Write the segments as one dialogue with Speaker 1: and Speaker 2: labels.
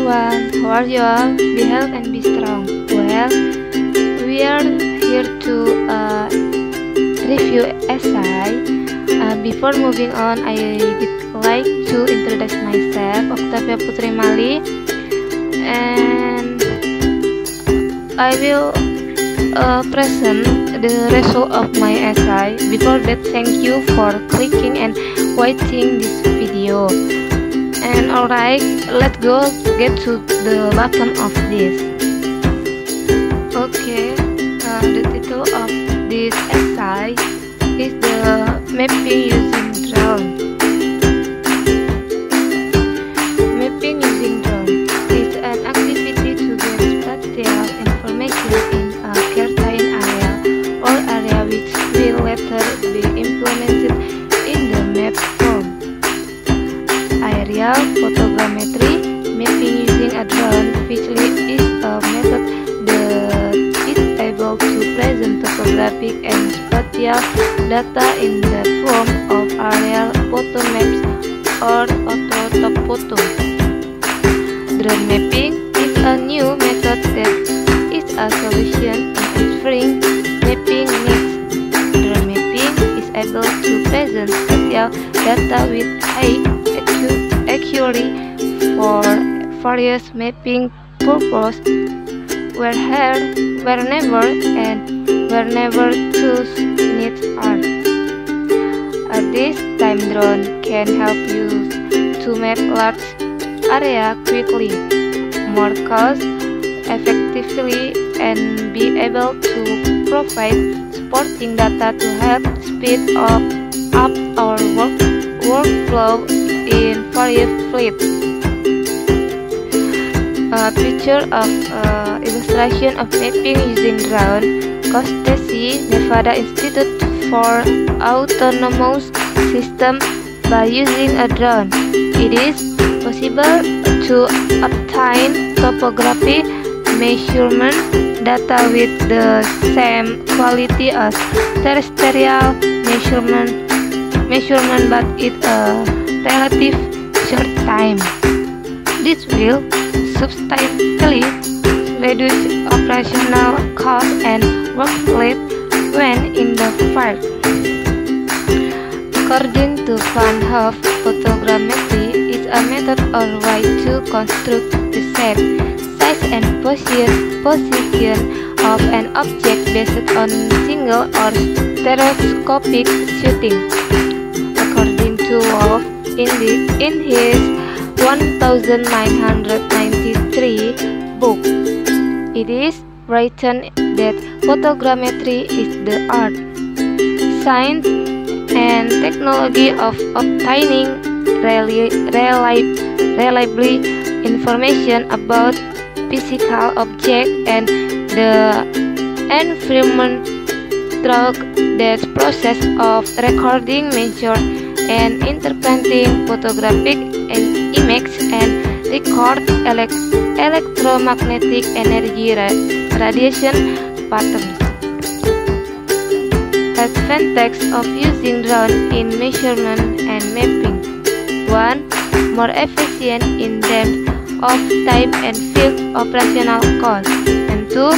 Speaker 1: everyone, how are you all? Be healthy and be strong. Well, we are here to review essay. Before moving on, I would like to introduce myself, Oktavia Putri Malih, and I will present the result of my essay. Before that, thank you for clicking and watching this video. And alright, let's get to the bottom of this. Okay, the title of this essay is the mapping using drone. Mapping using drone is an activity to get spatial information in a certain area or area which will later be implemented in the map form. Aerial photogrammetry mapping using a drone visually is a method that is able to present topographic and spatial data in the form of aerial photo maps or orthophoto. Drone mapping is a new method that is a solution in answering mapping needs. Drone mapping is able to present spatial data with high accuracy for various mapping purposes whenever and wherever tools needs are. This time drone can help you to map large area quickly, more cost effectively, and be able to provide supporting data to help speed up our workflow in various fleets. A picture of illustration of mapping using drone. Costesi, Nevada Institute for Autonomous Systems by using a drone. It is possible to obtain topography measurement data with the same quality as terrestrial measurement but in a relative short time. This will substantially reduce operational costs and workload when in the field. According to Van Hoff, photogrammetry is a method or way to construct the shape, size, and position of an object based on single or stereoscopic shooting. According to Wolf, in his 1993 book, it is written that photogrammetry is the art, science, and technology of obtaining reliably information about physical objects and the environment through the process of recording, measuring, and interpreting photographic images and record electromagnetic energy radiation patterns. Advantages of using drone in measurement and mapping: 1. More efficient in terms of time and field operational cost, and 2.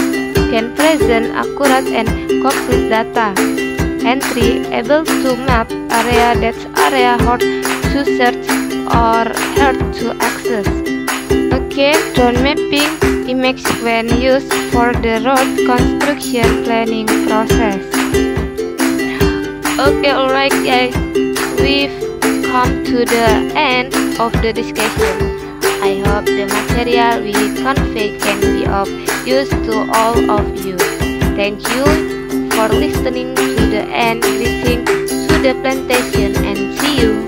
Speaker 1: Can present accurate and complete data, and 3. Able to map area that's hard to search or hard to access. Okay, drone mapping images when used for the road construction planning process. Okay, alright guys, we've come to the end of the discussion. I hope the material we convey can be of use to all of you. Thank you for listening to the end. Greetings to the plantation and see you